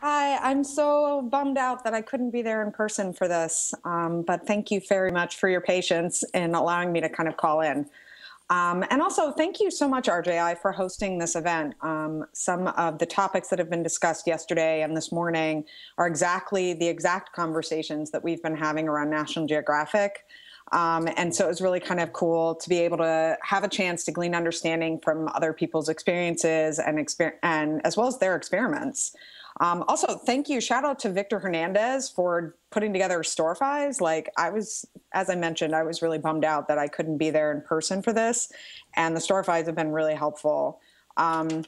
Hi, I'm so bummed out that I couldn't be there in person for this, but thank you very much for your patience in allowing me to kind of call in. And also, thank you so much, RJI, for hosting this event. Some of the topics that have been discussed yesterday and this morning are exactly the exact conversations that we've been having around National Geographic. And so it was really kind of cool to be able to have a chance to glean understanding from other people's experiences and as well as their experiments. Also, thank you. Shout out to Victor Hernandez for putting together Storefies. Like as I mentioned, I was really bummed out that I couldn't be there in person for this, and the Storefies have been really helpful. One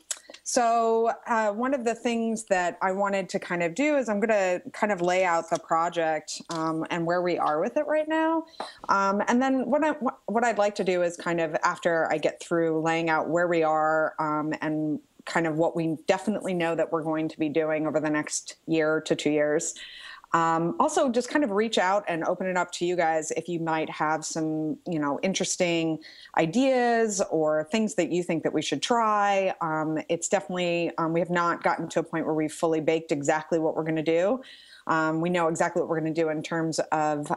of the things that I wanted to kind of do is I'm going to kind of lay out the project and where we are with it right now. And then what I'd like to do is kind of after I get through laying out where we are and kind of what we definitely know that we're going to be doing over the next year to 2 years. Also, just kind of reach out and open it up to you guys if you might have some, interesting ideas or things that you think that we should try. It's definitely, we have not gotten to a point where we've fully baked exactly what we're going to do. We know exactly what we're going to do in terms of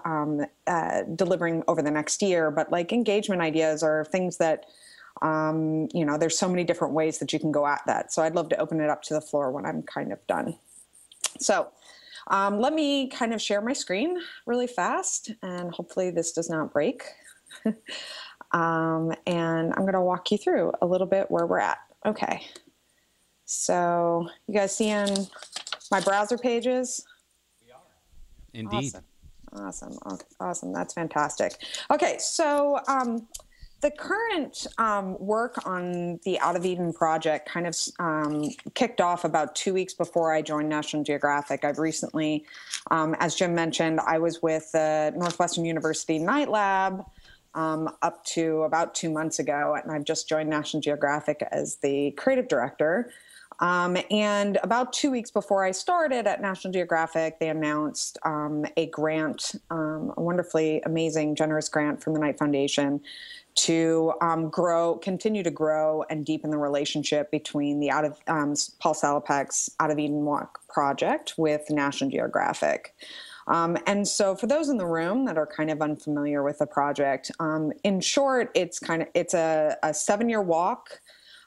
delivering over the next year, but like engagement ideas are things that there's so many different ways that you can go at that. So I'd love to open it up to the floor when I'm kind of done. So let me kind of share my screen really fast, and hopefully this does not break. And I'm going to walk you through a little bit where we're at. Okay. So you guys seeing my browser pages? We are. Indeed. Awesome. That's fantastic. Okay. So, the current work on the Out of Eden project kind of kicked off about 2 weeks before I joined National Geographic. I've recently, as Jim mentioned, I was with the Northwestern University Night Lab up to about 2 months ago, and I've just joined National Geographic as the creative director. And about 2 weeks before I started at National Geographic, they announced a grant, a wonderfully amazing, generous grant from the Knight Foundation to continue to grow and deepen the relationship between the Paul Salopek's Out of Eden Walk project with National Geographic. And so for those in the room that are kind of unfamiliar with the project, in short, it's a 7-year walk.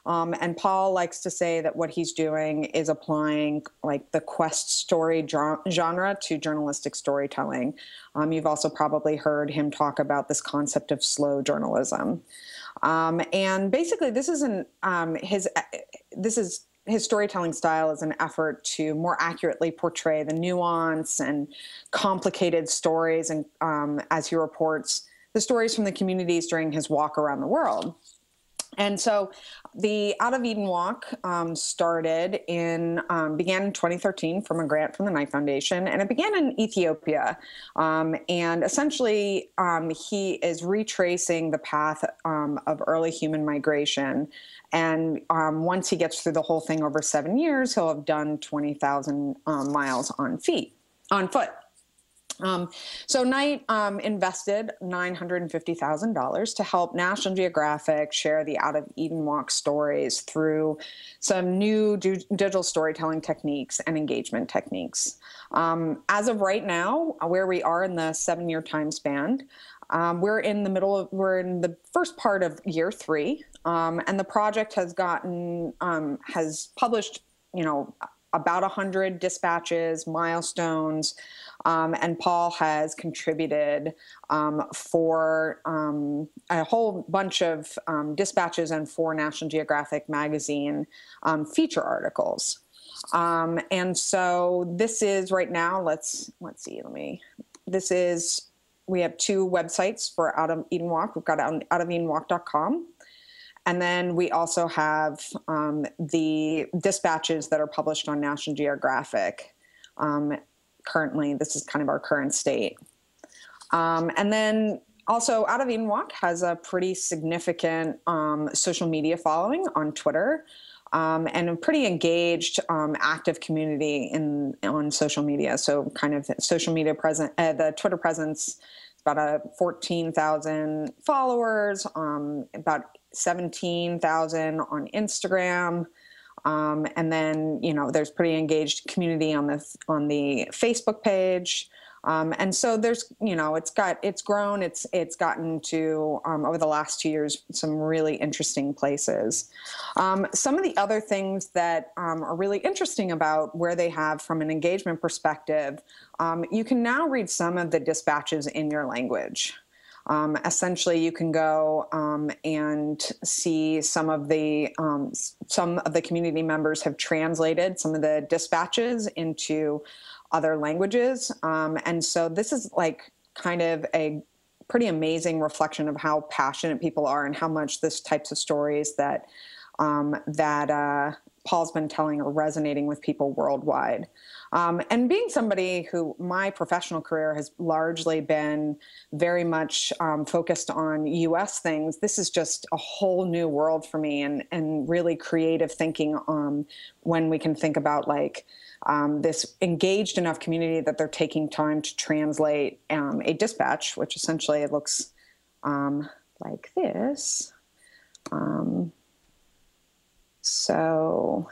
And Paul likes to say that what he's doing is applying like the quest story genre to journalistic storytelling. You've also probably heard him talk about this concept of slow journalism. And basically this is his storytelling style is an effort to more accurately portray the nuance and complicated stories, and as he reports, the stories from the communities during his walk around the world. And so the Out of Eden Walk began in 2013 from a grant from the Knight Foundation, and it began in Ethiopia. And essentially, he is retracing the path of early human migration. And once he gets through the whole thing over 7 years, he'll have done 20,000 miles on foot. So Knight invested $950,000 to help National Geographic share the Out of Eden Walk stories through some new digital storytelling techniques and engagement techniques. As of right now, where we are in the 7-year time span, we're in the first part of year 3, and the project has published, about 100 dispatches, milestones, and Paul has contributed for a whole bunch of dispatches and for National Geographic magazine feature articles. And so this is right now, we have 2 websites for Out of Eden Walk. We've got outofeldenwalk.com. And then we also have the dispatches that are published on National Geographic. Currently, this is kind of our current state. And then also Out of Eden Walk has a pretty significant social media following on Twitter, and a pretty engaged, active community on social media. So kind of social media the Twitter presence, about 14,000 followers, about 17,000 on Instagram. And then, there's pretty engaged community on the Facebook page. And so there's, it's grown, it's gotten to, over the last 2 years, some really interesting places. Some of the other things that are really interesting about where they have from an engagement perspective, you can now read some of the dispatches in your language. Essentially, you can go and see some of the community members have translated some of the dispatches into other languages. And so this is like kind of a pretty amazing reflection of how passionate people are and how much this types of stories that Paul's been telling are resonating with people worldwide. And being somebody who my professional career has largely been very much focused on US things, this is just a whole new world for me and really creative thinking when we can think about like this engaged enough community that they're taking time to translate a dispatch, which essentially looks like this. So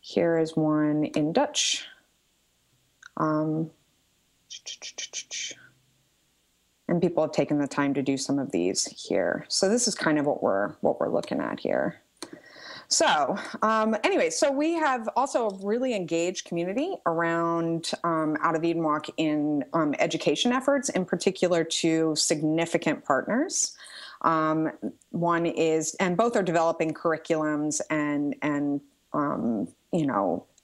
here is one in Dutch. And people have taken the time to do some of these here. So this is kind of what we're looking at here. So anyway, so we have also a really engaged community around Out of Eden Walk in education efforts, in particular to significant partners. One is, and both are developing curriculums and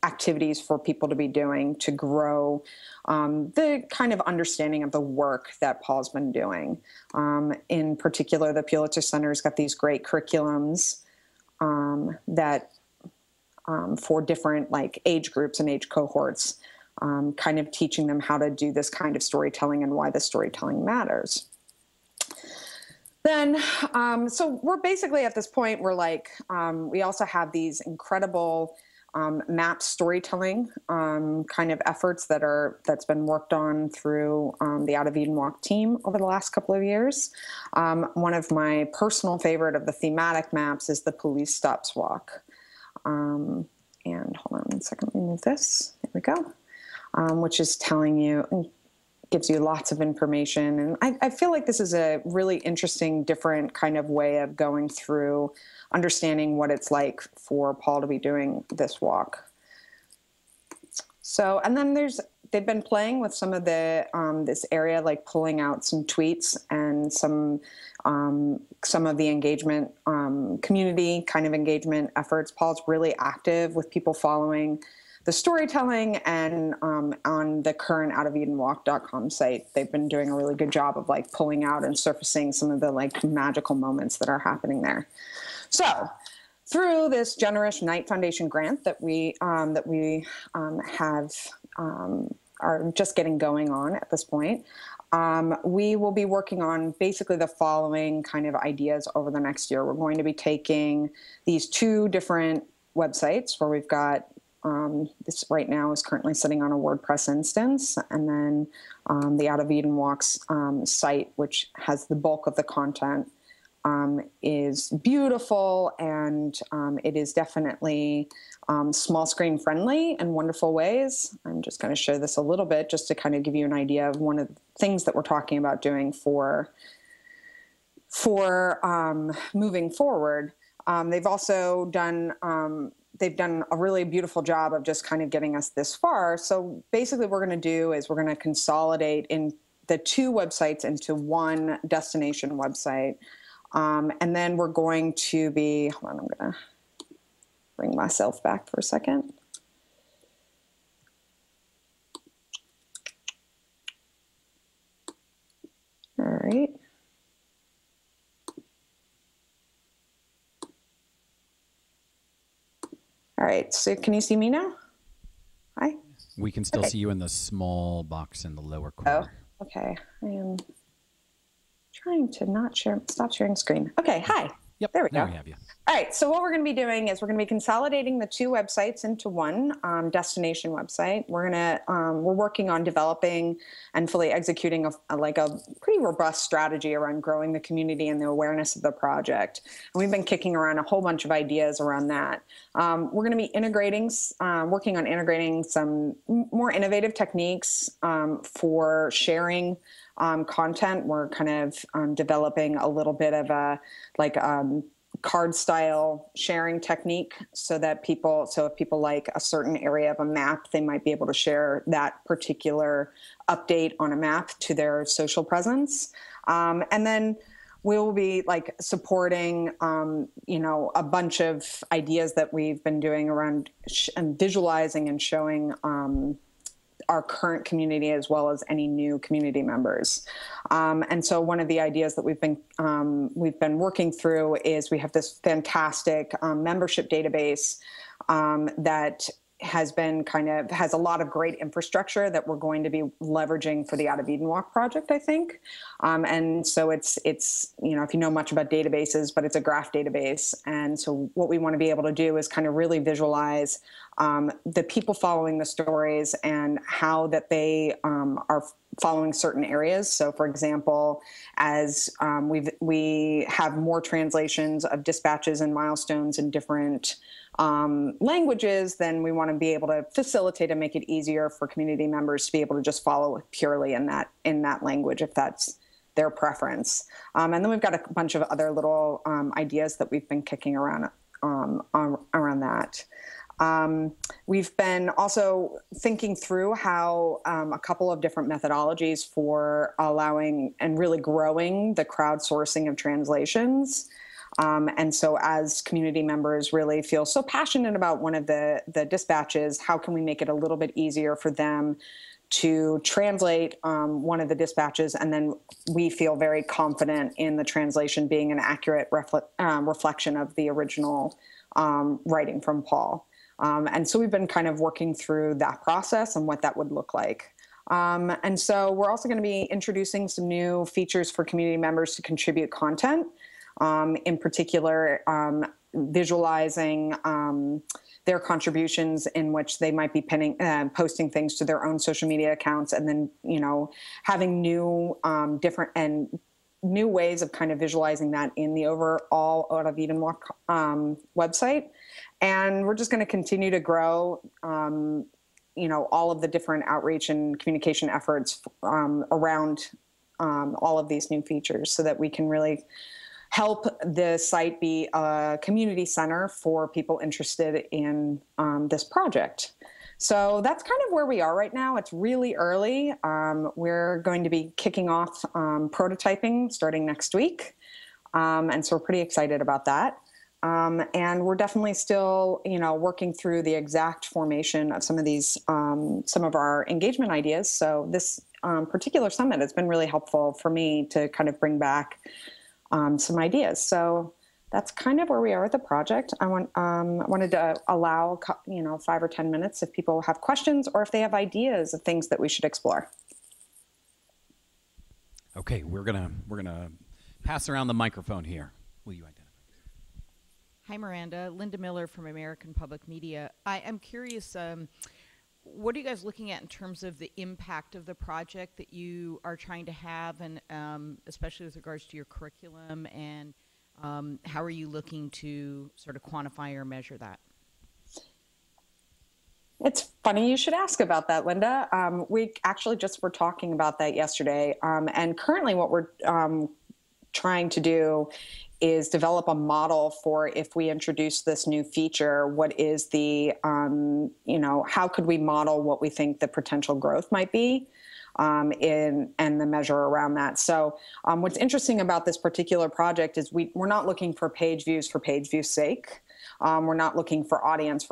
activities for people to be doing to grow the kind of understanding of the work that Paul's been doing. In particular, the Pulitzer Center's got these great curriculums that for different like age groups and age cohorts, kind of teaching them how to do this kind of storytelling and why the storytelling matters. Then, so we're basically at this point where like, we also have these incredible map storytelling kind of efforts that's been worked on through the Out of Eden Walk team over the last couple of years. One of my personal favorite of the thematic maps is the Police Stops Walk. And hold on 1 second, let me move this. There we go. Which is telling you, gives you lots of information. And I feel like this is a really interesting, different kind of way of going through understanding what it's like for Paul to be doing this walk. So, and then they've been playing with some of the, this area, like pulling out some tweets and some of the engagement, community kind of engagement efforts. Paul's really active with people following the storytelling and on the current outoфedenwalk.com site, they've been doing a really good job of like pulling out and surfacing some of the like magical moments that are happening there. So through this generous Knight Foundation grant that we have are just getting going on at this point, we will be working on basically the following kind of ideas over the next year. We're going to be taking these two different websites where we've got this right now is currently sitting on a WordPress instance, and then the Out of Eden Walks site, which has the bulk of the content, is beautiful, and it is definitely small screen friendly in wonderful ways. I'm just going to show this a little bit just to kind of give you an idea of one of the things that we're talking about doing for moving forward. They've also done they've done a really beautiful job of just kind of getting us this far. So basically what we're going to do is we're going to consolidate in the two websites into one destination website. And then we're going to be, hold on, I'm going to bring myself back for a second. All right. All right, so can you see me now? Hi? We can still see you in the small box in the lower corner. Oh, okay. I am trying to not share, stop sharing screen. Okay, hi. Yep. There we now go. we have you. All right. So what we're going to be doing is we're going to be consolidating the two websites into one destination website. We're working on developing and fully executing a pretty robust strategy around growing the community and the awareness of the project. And we've been kicking around a whole bunch of ideas around that. We're going to be working on integrating some more innovative techniques for sharing content. We're kind of developing a little bit of a card style sharing technique so if people like a certain area of a map, they might be able to share that particular update on a map to their social presence. And then we'll be supporting, a bunch of ideas that we've been doing around visualizing and showing our current community as well as any new community members. And so one of the ideas that we've been working through is we have this fantastic membership database that has a lot of great infrastructure that we're going to be leveraging for the Out of Eden Walk project, I think. And so it's if you know much about databases, but it's a graph database. And so what we want to be able to do is kind of really visualize the people following the stories and how that they are following certain areas. So for example, as we have more translations of dispatches and milestones in different languages, then we want to be able to facilitate and make it easier for community members to be able to just follow purely in that language if that's their preference. And then we've got a bunch of other little ideas that we've been kicking around that. We've been also thinking through how a couple of different methodologies for allowing and really growing the crowdsourcing of translations. And so as community members really feel so passionate about one of the dispatches, how can we make it a little bit easier for them to translate one of the dispatches, and then we feel very confident in the translation being an accurate reflection of the original writing from Paul. And so we've been kind of working through that process and what that would look like. And so we're also going to be introducing some new features for community members to contribute content, in particular, visualizing their contributions in which they might be posting things to their own social media accounts, and then, having new different and new ways of kind of visualizing that in the overall Out of Eden Walk website. And we're just going to continue to grow, all of the different outreach and communication efforts around all of these new features so that we can really help the site be a community center for people interested in this project. So that's kind of where we are right now. It's really early. We're going to be kicking off prototyping starting next week. And so we're pretty excited about that. And we're definitely still, working through the exact formation of some of our engagement ideas. So this particular summit has been really helpful for me to kind of bring back some ideas. So that's kind of where we are with the project. I wanted to allow 5 or 10 minutes if people have questions or if they have ideas of things that we should explore. Okay, we're gonna pass around the microphone here. Will you identify? Hi, Miranda. Linda Miller from American Public Media. I am curious, what are you guys looking at in terms of the impact of the project that you are trying to have, and especially with regards to your curriculum, and how are you looking to sort of quantify or measure that? It's funny you should ask about that, Linda. We actually just were talking about that yesterday. And currently what we're trying to do is develop a model for if we introduce this new feature, what is the, how could we model what we think the potential growth might be and the measure around that. So what's interesting about this particular project is we're not looking for page views for page views sake. We're not looking for audience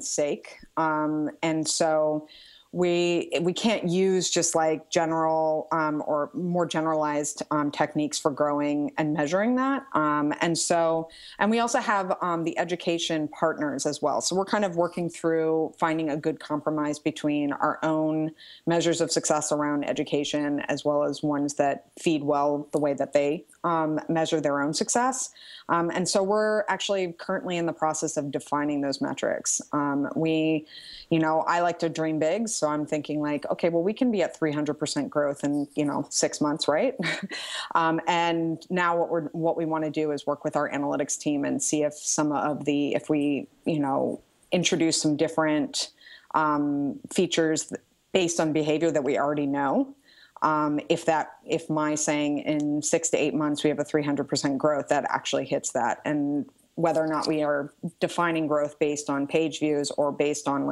sake. And so we can't use just like general or more generalized techniques for growing and measuring that. And we also have the education partners as well. So we're kind of working through finding a good compromise between our own measures of success around education, as well as ones that feed well the way that they measure their own success. And so we're actually currently in the process of defining those metrics. I like to dream big. So I'm thinking like, okay, well, we can be at 300% growth in, 6 months, right? And now what we want to do is work with our analytics team and see if we, introduce some different features based on behavior that we already know. If my saying in 6 to 8 months we have a 300% growth, that actually hits that, and whether or not we are defining growth based on page views or based on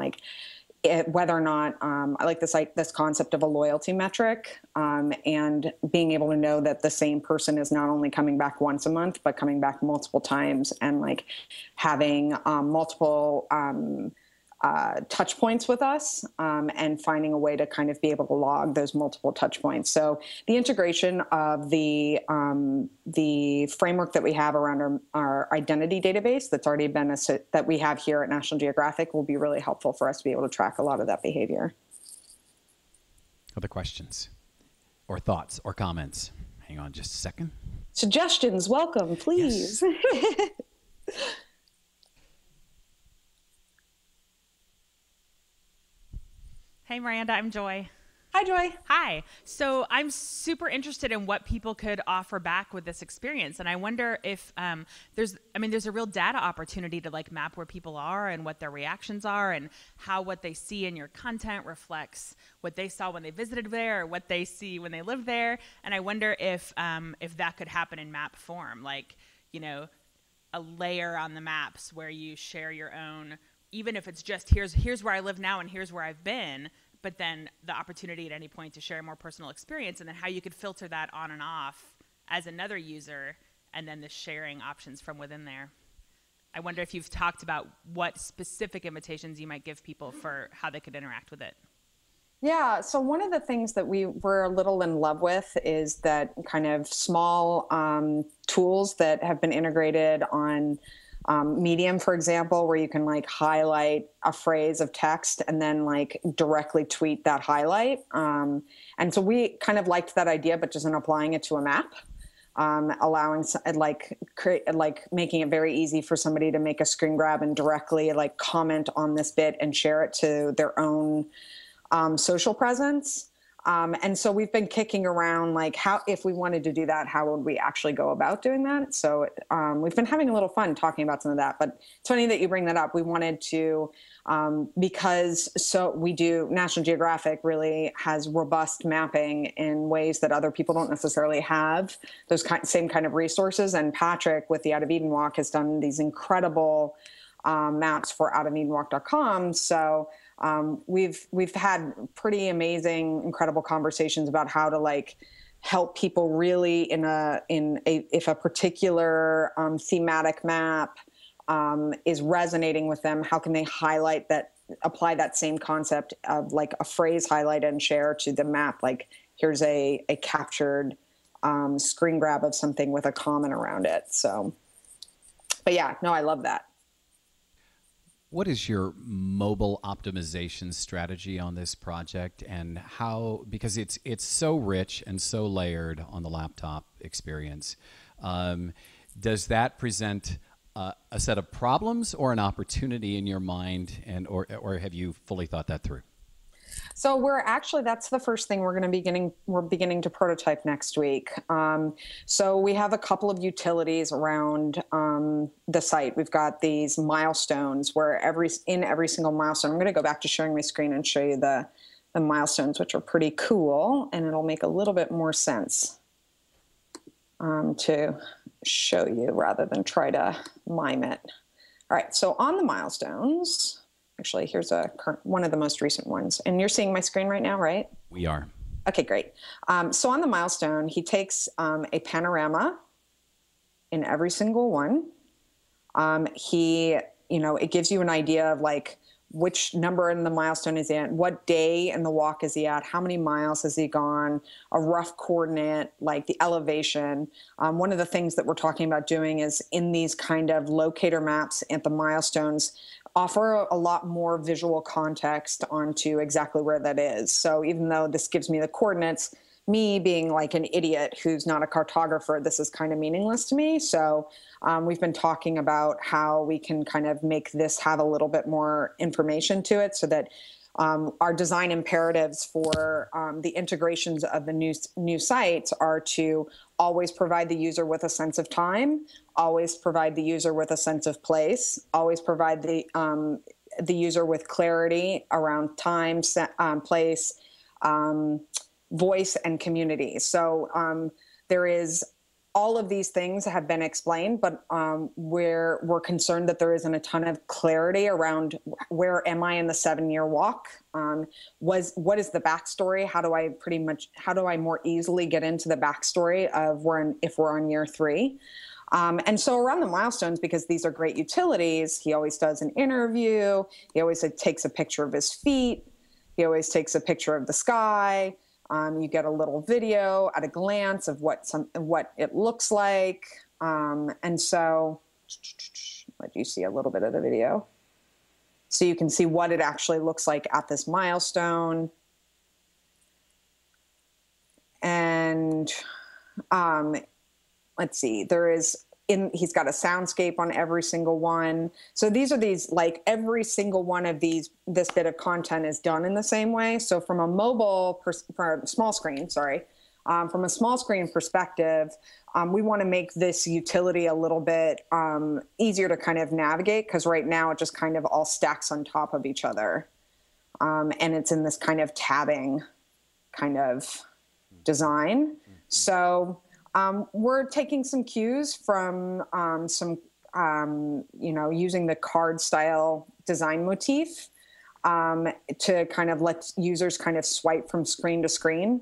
whether or not I like this concept of a loyalty metric, and being able to know that the same person is not only coming back once a month but coming back multiple times, and having multiple touch points with us, and finding a way to kind of be able to log those multiple touch points. So the integration of the framework that we have around our identity database that's already been that we have here at National Geographic will be really helpful for us to be able to track a lot of that behavior. Other questions or thoughts or comments? Hang on just a second. Suggestions, welcome, please. Yes. Hey, Miranda, I'm Joy. Hi, Joy. Hi. So I'm super interested in what people could offer back with this experience. And I wonder if there's a real data opportunity to map where people are and what their reactions are, and how what they see in your content reflects what they saw when they visited there or what they see when they live there. And I wonder if that could happen in map form, a layer on the maps where you share your own, even if it's just here's where I live now and here's where I've been, but then the opportunity at any point to share a more personal experience, and then how you could filter that on and off as another user, and then the sharing options from within there. I wonder if you've talked about what specific invitations you might give people for how they could interact with it. Yeah, so one of the things that we were a little in love with is that kind of small tools that have been integrated on Medium, for example, where you can highlight a phrase of text and then directly tweet that highlight. And so we kind of liked that idea, but just in applying it to a map, allowing making it very easy for somebody to make a screen grab and directly comment on this bit and share it to their own social presence. And so we've been kicking around how, if we wanted to do that, how would we actually go about doing that? So we've been having a little fun talking about some of that, but it's funny that you bring that up. We wanted to, because National Geographic really has robust mapping in ways that other people don't necessarily have those same kind of resources. And Patrick with the Out of Eden Walk has done these incredible maps for outofelenwalk.com. So we've had pretty amazing, incredible conversations about how to help people really if a particular thematic map is resonating with them, how can they highlight that, apply that same concept of a phrase highlight and share to the map. Here's a captured screen grab of something with a comment around it. So, but yeah, no, I love that. What is your mobile optimization strategy on this project, and how, because it's so rich and so layered on the laptop experience, does that present a set of problems or an opportunity in your mind, or have you fully thought that through? So that's the first thing we're beginning to prototype next week. So we have a couple of utilities around the site. We've got these milestones where in every single milestone, I'm going to go back to sharing my screen and show you the milestones, which are pretty cool, and it'll make a little bit more sense to show you rather than try to mime it. All right, so on the milestones, actually, here's one of the most recent ones. And you're seeing my screen right now, right? We are. Okay, great. So on the milestone, he takes a panorama in every single one. It gives you an idea of which number in the milestone is he at, what day in the walk is he at, how many miles has he gone, a rough coordinate, like the elevation. One of the things that we're talking about doing is in these kind of locator maps at the milestones, offer a lot more visual context onto exactly where that is. So even though this gives me the coordinates, me being like an idiot who's not a cartographer, this is kind of meaningless to me. So we've been talking about how we can kind of make this have a little bit more information to it so that our design imperatives for the integrations of the new sites are to always provide the user with a sense of time, always provide the user with a sense of place, always provide the user with clarity around time, place, voice, and community. So there is all of these things have been explained, but we're concerned that there isn't a ton of clarity around where am I in the 7-year walk? What is the backstory? How do I more easily get into the backstory of if we're on year 3? And so around the milestones, because these are great utilities, he always does an interview. He always takes a picture of his feet. He always takes a picture of the sky. You get a little video at a glance of what it looks like. And so let you see a little bit of the video. So you can see what it actually looks like at this milestone. And let's see, he's got a soundscape on every single one. So these are like every single one of this bit of content is done in the same way. So from a small screen perspective, we want to make this utility a little bit easier to kind of navigate, because right now it just kind of all stacks on top of each other. And it's in this kind of tabbing kind of design. So we're taking some cues from using the card style design motif to kind of let users kind of swipe from screen to screen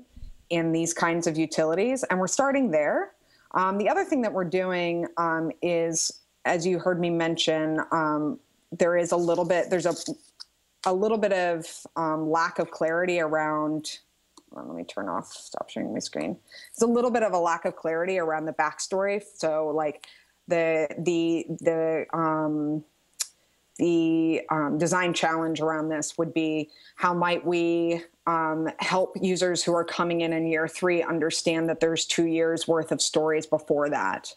in these kinds of utilities. And we're starting there. The other thing that we're doing is, as you heard me mention, there's a little bit of lack of clarity around. Let me stop sharing my screen. There's a little bit of a lack of clarity around the backstory. So like the design challenge around this would be, how might we help users who are coming in year 3 understand that there's 2 years worth of stories before that.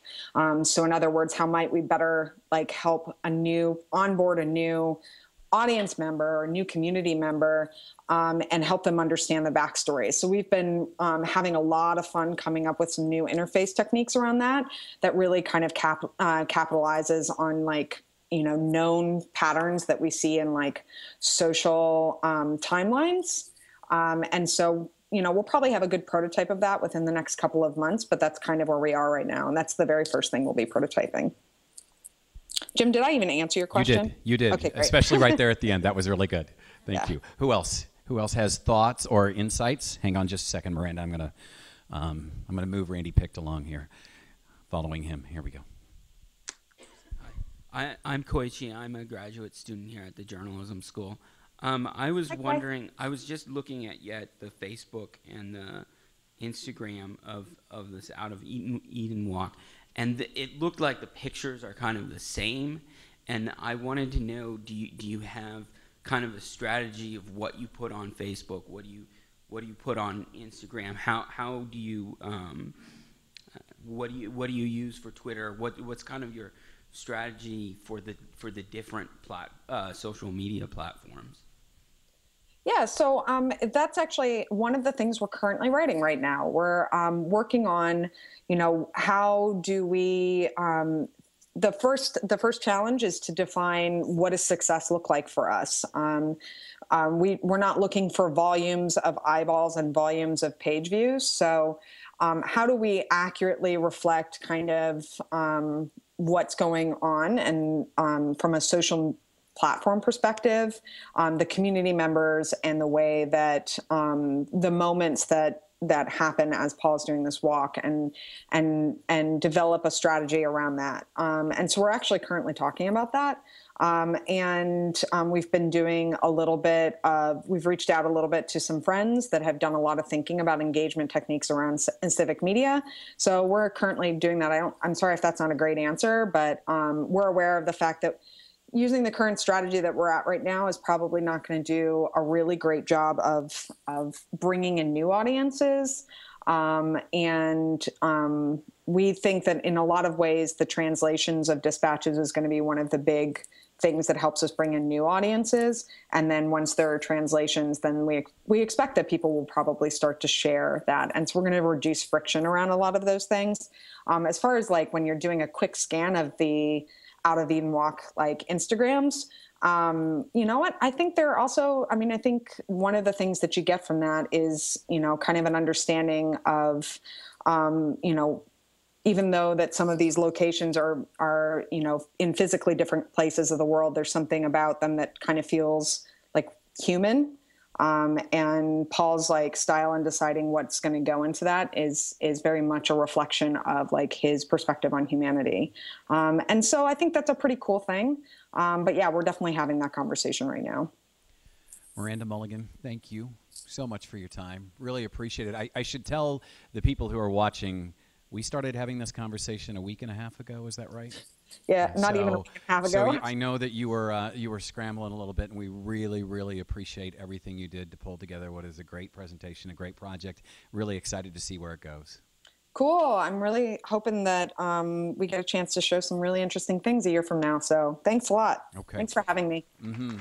So in other words, how might we better help onboard a new audience member or new community member and help them understand the backstory. So we've been having a lot of fun coming up with some new interface techniques around that really kind of capitalizes on known patterns that we see in social timelines. And so, we'll probably have a good prototype of that within the next couple of months, but that's kind of where we are right now. And that's the very first thing we'll be prototyping. Jim, did I even answer your question? You did. Okay, great. Especially right there at the end. That was really good. Thank you. Who else has thoughts or insights? Hang on just a second, Miranda. I'm gonna move Randy Picked along here, following him. Here we go. Hi, I'm Koichi. I'm a graduate student here at the journalism school. I was wondering, I was just looking at the Facebook and the Instagram of this Out of Eden walk, and it looked like the pictures are kind of the same. And I wanted to know, do you have kind of a strategy of what you put on Facebook? What do you put on Instagram? How do you what do you use for Twitter? What's kind of your strategy for the different social media platforms? Yeah, so that's actually one of the things we're currently writing right now. We're working on, how do we, the first challenge is to define what does success look like for us. We're not looking for volumes of eyeballs and volumes of page views. So how do we accurately reflect kind of what's going on and from a social platform perspective, the community members and the way that the moments that happen as Paul's doing this walk and develop a strategy around that. And so we're actually currently talking about that. We've been doing a little bit of, we've reached out a little bit to some friends that have done a lot of thinking about engagement techniques around civic media. So we're currently doing that. I'm sorry if that's not a great answer, but we're aware of the fact that using the current strategy that we're at right now is probably not going to do a really great job of bringing in new audiences. We think that in a lot of ways, the translations of dispatches is going to be one of the big things that helps us bring in new audiences. And then once there are translations, then we expect that people will probably start to share that. And so we're going to reduce friction around a lot of those things. As far as like when you're doing a quick scan of the Out of Eden Walk, like Instagrams, you know what? I think there are also, I mean, I think one of the things that you get from that is, you know, kind of an understanding of, you know, even though that some of these locations are, you know, in physically different places of the world, there's something about them that kind of feels like human. And Paul's like style in deciding what's going to go into that is very much a reflection of like his perspective on humanity. And so I think that's a pretty cool thing. But yeah, we're definitely having that conversation right now. Miranda Mulligan, thank you so much for your time. Really appreciate it. I should tell the people who are watching, we started having this conversation a week and a half ago. Is that right? Yeah, not even a week and a half ago. So I know that you were scrambling a little bit, and we really, really appreciate everything you did to pull together what is a great presentation, a great project. Really excited to see where it goes. Cool. I'm really hoping that we get a chance to show some really interesting things a year from now. So thanks a lot. Okay. Thanks for having me. Mm-hmm.